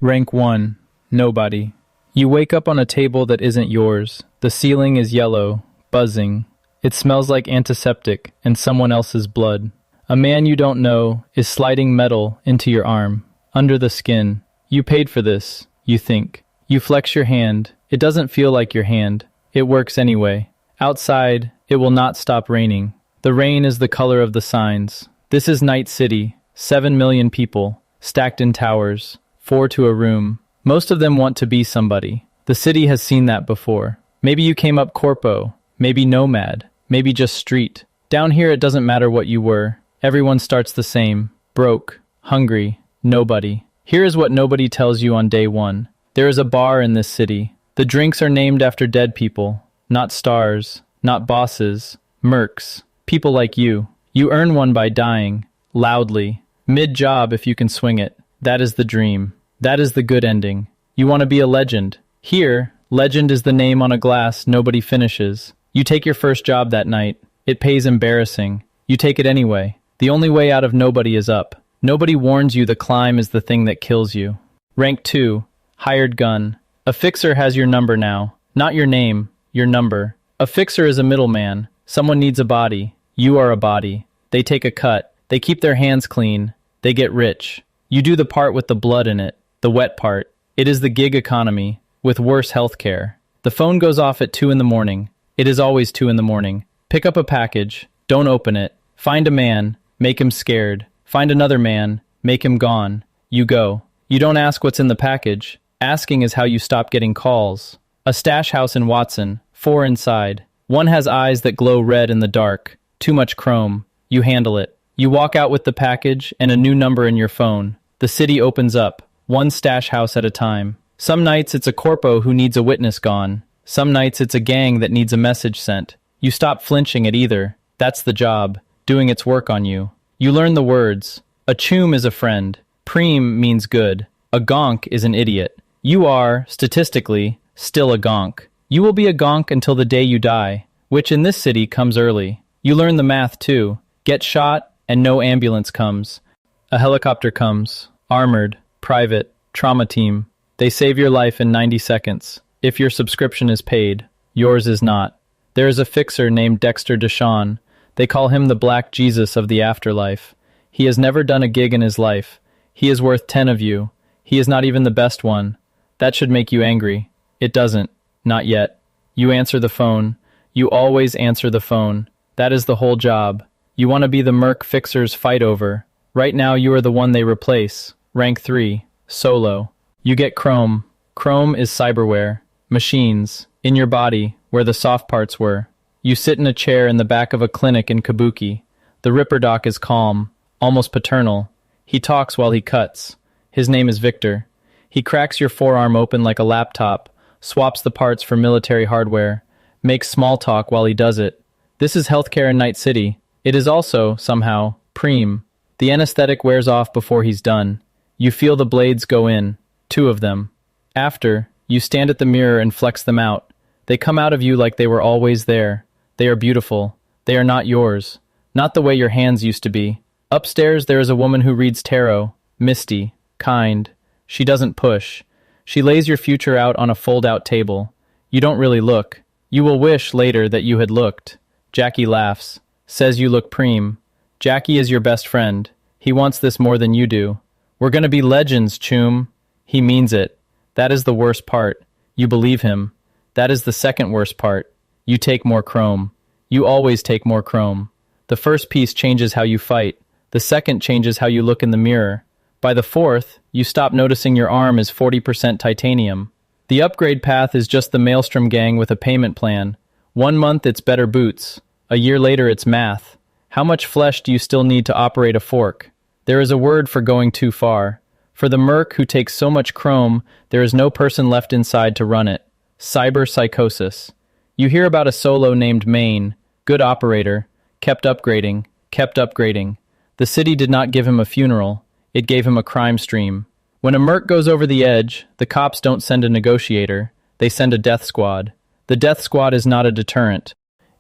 Rank 1. Nobody. You wake up on a table that isn't yours. The ceiling is yellow, buzzing. It smells like antiseptic and someone else's blood. A man you don't know is sliding metal into your arm, under the skin. You paid for this, you think. You flex your hand. It doesn't feel like your hand. It works anyway. Outside, it will not stop raining. The rain is the color of the signs. This is Night City. 7 million people, stacked in towers, 4 to a room. Most of them want to be somebody. The city has seen that before. Maybe you came up corpo, maybe nomad, maybe just street. Down here it doesn't matter what you were. Everyone starts the same. Broke, hungry, nobody. Here is what nobody tells you on day one. There is a bar in this city. The drinks are named after dead people. Not stars, not bosses, mercs, people like you. You earn one by dying, loudly, mid-job if you can swing it. That is the dream. That is the good ending. You want to be a legend. Here, legend is the name on a glass nobody finishes. You take your first job that night. It pays embarrassing. You take it anyway. The only way out of nobody is up. Nobody warns you the climb is the thing that kills you. Rank 2. Hired gun. A fixer has your number now. Not your name, your number. A fixer is a middleman. Someone needs a body. You are a body. They take a cut. They keep their hands clean. They get rich. You do the part with the blood in it, the wet part. It is the gig economy, with worse health care. The phone goes off at 2 in the morning. It is always 2 in the morning. Pick up a package. Don't open it. Find a man. Make him scared. Find another man. Make him gone. You go. You don't ask what's in the package. Asking is how you stop getting calls. A stash house in Watson. 4 inside. One has eyes that glow red in the dark. Too much chrome. You handle it. You walk out with the package and a new number in your phone. The city opens up, one stash house at a time. Some nights it's a corpo who needs a witness gone. Some nights it's a gang that needs a message sent. You stop flinching at either. That's the job, doing its work on you. You learn the words. A choom is a friend. Preem means good. A gonk is an idiot. You are, statistically, still a gonk. You will be a gonk until the day you die, which in this city comes early. You learn the math too. Get shot, and no ambulance comes. A helicopter comes, armored, private, trauma team. They save your life in 90 seconds. If your subscription is paid, yours is not. There is a fixer named Dexter Deshawn. They call him the Black Jesus of the afterlife. He has never done a gig in his life. He is worth 10 of you. He is not even the best one. That should make you angry. It doesn't. Not yet. You answer the phone. You always answer the phone. That is the whole job. You want to be the merc fixers fight over. Right now you are the one they replace. Rank 3. Solo. You get chrome. Chrome is cyberware. Machines. In your body, where the soft parts were. You sit in a chair in the back of a clinic in Kabuki. The Ripper Doc is calm, almost paternal. He talks while he cuts. His name is Victor. He cracks your forearm open like a laptop, swaps the parts for military hardware, makes small talk while he does it. This is healthcare in Night City. It is also, somehow, preem. The anesthetic wears off before he's done. You feel the blades go in, 2 of them. After, you stand at the mirror and flex them out. They come out of you like they were always there. They are beautiful. They are not yours. Not the way your hands used to be. Upstairs there is a woman who reads tarot. Misty. Kind. She doesn't push. She lays your future out on a fold-out table. You don't really look. You will wish later that you had looked. Jackie laughs. Says you look preem. Jackie is your best friend. He wants this more than you do. We're gonna be legends, choom. He means it. That is the worst part. You believe him. That is the second worst part. You take more chrome. You always take more chrome. The first piece changes how you fight. The second changes how you look in the mirror. By the fourth, you stop noticing your arm is 40% titanium. The upgrade path is just the Maelstrom gang with a payment plan. 1 month it's better boots. A year later it's math. How much flesh do you still need to operate a fork? There is a word for going too far. For the merc who takes so much chrome, there is no person left inside to run it. Cyber psychosis. You hear about a solo named Maine. Good operator. Kept upgrading. Kept upgrading. The city did not give him a funeral. It gave him a crime stream. When a merc goes over the edge, the cops don't send a negotiator. They send a death squad. The death squad is not a deterrent.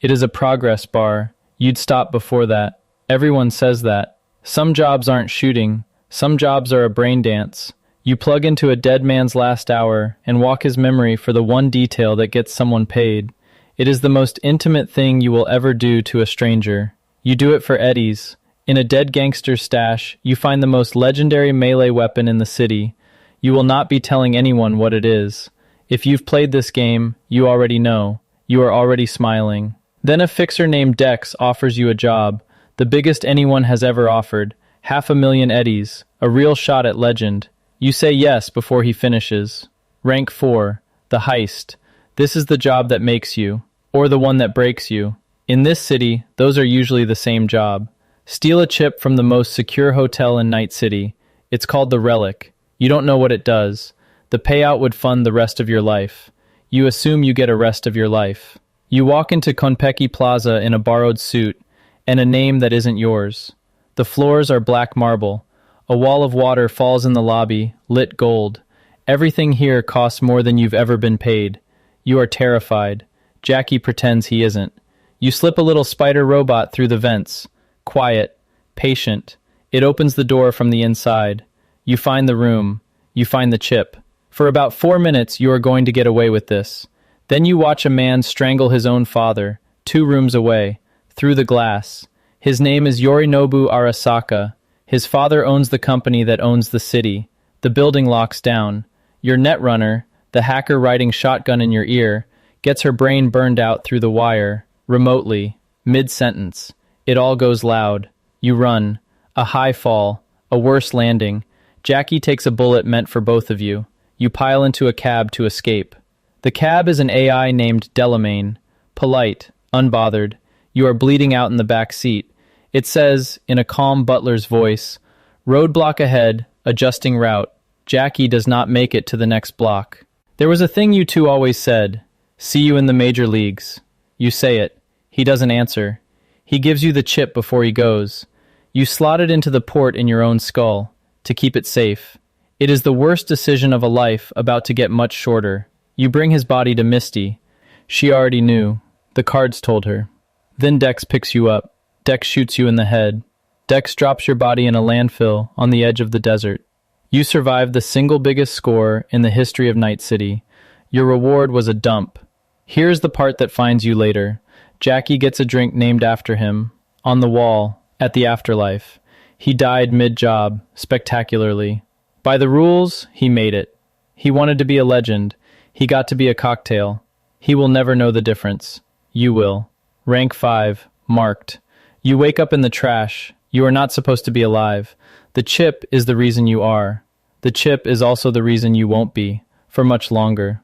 It is a progress bar. You'd stop before that. Everyone says that. Some jobs aren't shooting. Some jobs are a brain dance. You plug into a dead man's last hour and walk his memory for the one detail that gets someone paid. It is the most intimate thing you will ever do to a stranger. You do it for eddies. In a dead gangster's stash, you find the most legendary melee weapon in the city. You will not be telling anyone what it is. If you've played this game, you already know. You are already smiling. Then a fixer named Dex offers you a job, the biggest anyone has ever offered, 500,000 eddies, a real shot at legend. You say yes before he finishes. Rank 4, the Heist. This is the job that makes you, or the one that breaks you. In this city, those are usually the same job. Steal a chip from the most secure hotel in Night City. It's called the Relic. You don't know what it does. The payout would fund the rest of your life. You assume you get a rest of your life. You walk into Konpeki Plaza in a borrowed suit, and a name that isn't yours. The floors are black marble. A wall of water falls in the lobby, lit gold. Everything here costs more than you've ever been paid. You are terrified. Jackie pretends he isn't. You slip a little spider robot through the vents. Quiet, patient. It opens the door from the inside. You find the room. You find the chip. For about 4 minutes, you are going to get away with this. Then you watch a man strangle his own father, 2 rooms away, through the glass. His name is Yorinobu Arasaka. His father owns the company that owns the city. The building locks down. Your netrunner, the hacker riding shotgun in your ear, gets her brain burned out through the wire, remotely, mid-sentence. It all goes loud. You run. A high fall. A worse landing. Jackie takes a bullet meant for both of you. You pile into a cab to escape. The cab is an AI named Delamain. Polite, unbothered. You are bleeding out in the back seat. It says, in a calm butler's voice, "Roadblock ahead, adjusting route. Jackie does not make it to the next block." There was a thing you two always said. "See you in the major leagues." You say it. He doesn't answer. He gives you the chip before he goes. You slot it into the port in your own skull, to keep it safe. It is the worst decision of a life about to get much shorter. You bring his body to Misty. She already knew. The cards told her. Then Dex picks you up. Dex shoots you in the head. Dex drops your body in a landfill on the edge of the desert. You survived the single biggest score in the history of Night City. Your reward was a dump. Here's the part that finds you later. Jackie gets a drink named after him. On the wall, at the afterlife. He died mid-job, spectacularly. By the rules, he made it. He wanted to be a legend. He got to be a cocktail. He will never know the difference. You will. Rank 5, marked. You wake up in the trash. You are not supposed to be alive. The chip is the reason you are. The chip is also the reason you won't be, for much longer.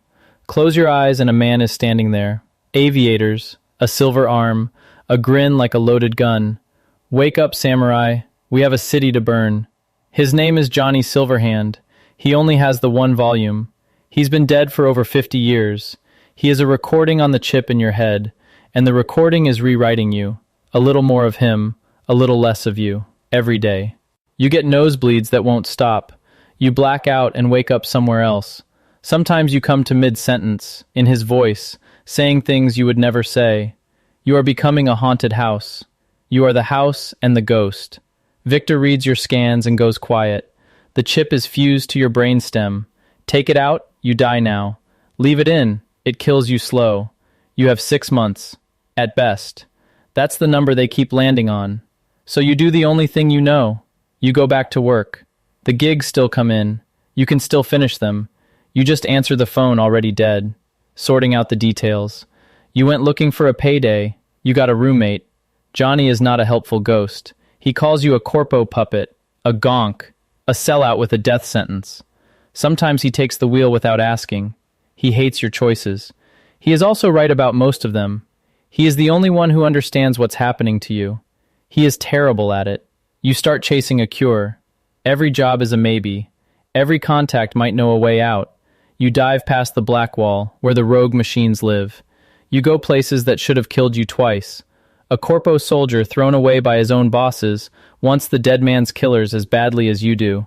Close your eyes and a man is standing there. Aviators, a silver arm, a grin like a loaded gun. Wake up, samurai. We have a city to burn. His name is Johnny Silverhand. He only has the 1 volume. He's been dead for over 50 years. He is a recording on the chip in your head, and the recording is rewriting you. A little more of him, a little less of you, every day. You get nosebleeds that won't stop. You black out and wake up somewhere else. Sometimes you come to mid-sentence, in his voice, saying things you would never say. You are becoming a haunted house. You are the house and the ghost. Victor reads your scans and goes quiet. The chip is fused to your brainstem. Take it out, you die now. Leave it in, it kills you slow. You have 6 months, at best. That's the number they keep landing on. So you do the only thing you know. You go back to work. The gigs still come in. You can still finish them. You just answer the phone already dead, sorting out the details. You went looking for a payday. You got a roommate. Johnny is not a helpful ghost. He calls you a corpo puppet, a gonk, a sellout with a death sentence. Sometimes he takes the wheel without asking. He hates your choices. He is also right about most of them. He is the only one who understands what's happening to you. He is terrible at it. You start chasing a cure. Every job is a maybe. Every contact might know a way out. You dive past the black wall, where the rogue machines live. You go places that should have killed you twice. A corpo soldier thrown away by his own bosses wants the dead man's killers as badly as you do.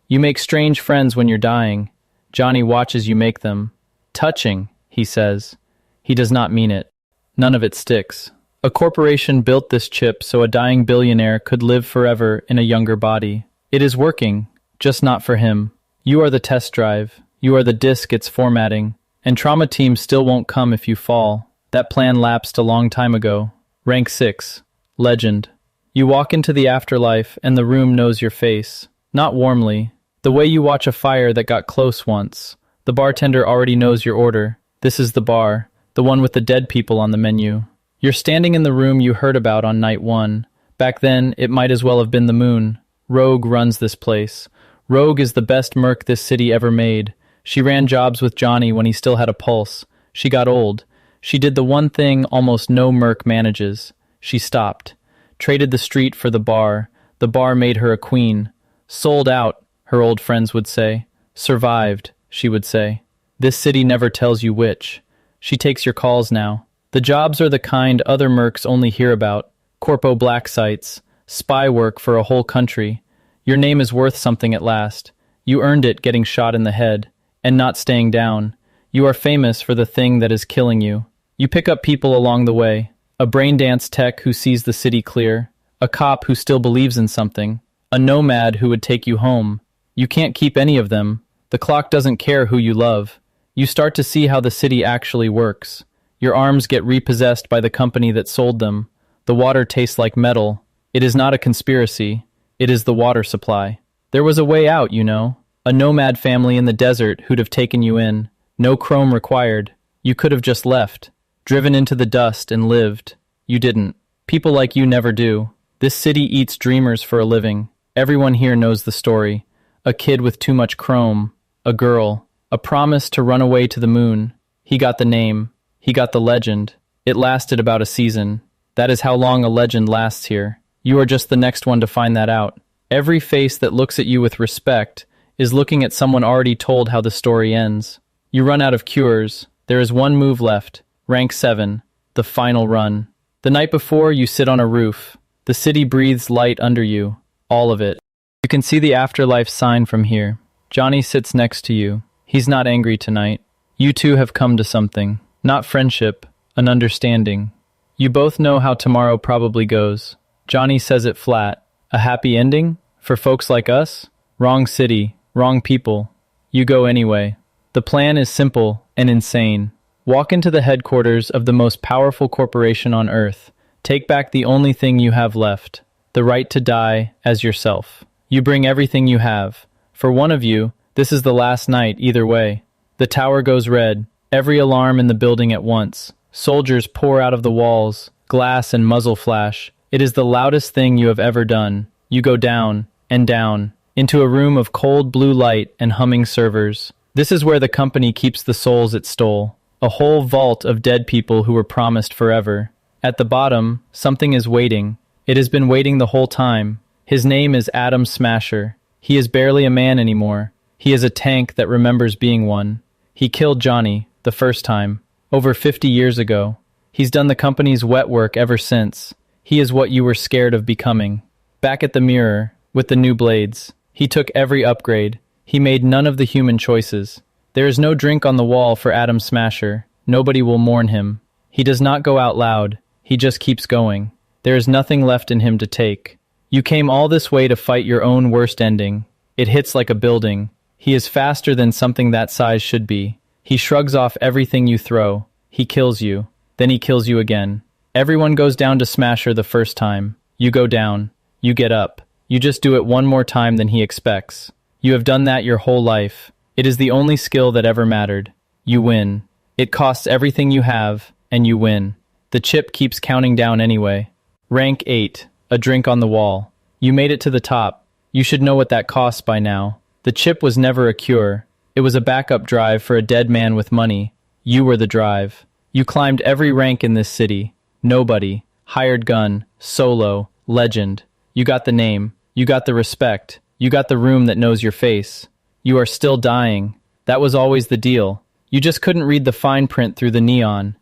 You make strange friends when you're dying. Johnny watches you make them. Touching, he says. He does not mean it. None of it sticks. A corporation built this chip so a dying billionaire could live forever in a younger body. It is working, just not for him. You are the test drive. You are the disk it's formatting. And trauma team still won't come if you fall. That plan lapsed a long time ago. Rank 6. Legend. You walk into the afterlife and the room knows your face. Not warmly. The way you watch a fire that got close once. The bartender already knows your order. This is the bar. The one with the dead people on the menu. You're standing in the room you heard about on night 1. Back then, it might as well have been the moon. Rogue runs this place. Rogue is the best merc this city ever made. She ran jobs with Johnny when he still had a pulse. She got old. She did the one thing almost no merc manages. She stopped. Traded the street for the bar. The bar made her a queen. Sold out, her old friends would say. Survived, she would say. This city never tells you which. She takes your calls now. The jobs are the kind other mercs only hear about. Corpo black sites. Spy work for a whole country. Your name is worth something at last. You earned it getting shot in the head. And not staying down. You are famous for the thing that is killing you. You pick up people along the way. A braindance tech who sees the city clear. A cop who still believes in something. A nomad who would take you home. You can't keep any of them. The clock doesn't care who you love. You start to see how the city actually works. Your arms get repossessed by the company that sold them. The water tastes like metal. It is not a conspiracy. It is the water supply. There was a way out, you know. A nomad family in the desert who'd have taken you in. No chrome required. You could have just left. Driven into the dust and lived. You didn't. People like you never do. This city eats dreamers for a living. Everyone here knows the story. A kid with too much chrome. A girl. A promise to run away to the moon. He got the name. He got the legend. It lasted about a season. That is how long a legend lasts here. You are just the next one to find that out. Every face that looks at you with respect is looking at someone already told how the story ends. You run out of cures. There is one move left. Rank 7. The final run. The night before, you sit on a roof. The city breathes light under you. All of it. You can see the afterlife sign from here. Johnny sits next to you. He's not angry tonight. You two have come to something. Not friendship, an understanding. You both know how tomorrow probably goes. Johnny says it flat. A happy ending? For folks like us? Wrong city. Wrong people. You go anyway. The plan is simple and insane. Walk into the headquarters of the most powerful corporation on Earth. Take back the only thing you have left. The right to die as yourself. You bring everything you have. For one of you, this is the last night either way. The tower goes red. Every alarm in the building at once. Soldiers pour out of the walls. Glass and muzzle flash. It is the loudest thing you have ever done. You go down and down. Into a room of cold blue light and humming servers. This is where the company keeps the souls it stole. A whole vault of dead people who were promised forever. At the bottom, something is waiting. It has been waiting the whole time. His name is Adam Smasher. He is barely a man anymore. He is a tank that remembers being one. He killed Johnny, the first time, over 50 years ago. He's done the company's wet work ever since. He is what you were scared of becoming. Back at the mirror, with the new blades. He took every upgrade. He made none of the human choices. There is no drink on the wall for Adam Smasher. Nobody will mourn him. He does not go out loud. He just keeps going. There is nothing left in him to take. You came all this way to fight your own worst ending. It hits like a building. He is faster than something that size should be. He shrugs off everything you throw. He kills you. Then he kills you again. Everyone goes down to Smasher the first time. You go down. You get up. You just do it one more time than he expects. You have done that your whole life. It is the only skill that ever mattered. You win. It costs everything you have, and you win. The chip keeps counting down anyway. Rank 8. A drink on the wall. You made it to the top. You should know what that costs by now. The chip was never a cure. It was a backup drive for a dead man with money. You were the drive. You climbed every rank in this city. Nobody. Hired gun. Solo. Legend. You got the name. You got the respect. You got the room that knows your face. You are still dying. That was always the deal. You just couldn't read the fine print through the neon.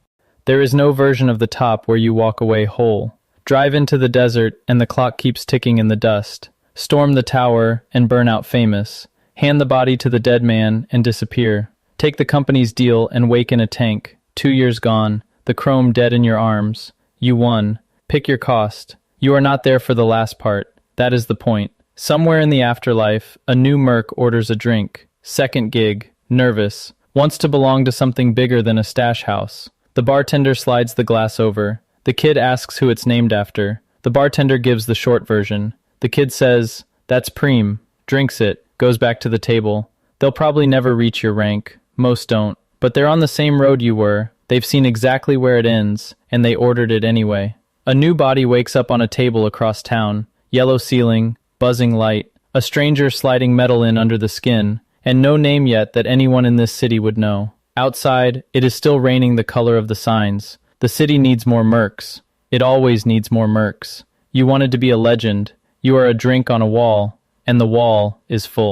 There is no version of the top where you walk away whole. Drive into the desert and the clock keeps ticking in the dust. Storm the tower and burn out famous. Hand the body to the dead man and disappear. Take the company's deal and wake in a tank. 2 years gone. The chrome dead in your arms. You won. Pick your cost. You are not there for the last part. That is the point. Somewhere in the afterlife, a new merc orders a drink. Second gig. Nervous. Wants to belong to something bigger than a stash house. The bartender slides the glass over. The kid asks who it's named after. The bartender gives the short version. The kid says, "That's Preem," drinks it, goes back to the table. They'll probably never reach your rank. Most don't. But they're on the same road you were. They've seen exactly where it ends, and they ordered it anyway. A new body wakes up on a table across town. Yellow ceiling, buzzing light, a stranger sliding metal in under the skin, and no name yet that anyone in this city would know. Outside, it is still raining the color of the signs. The city needs more mercs. It always needs more mercs. You wanted to be a legend. You are a drink on a wall, and the wall is full.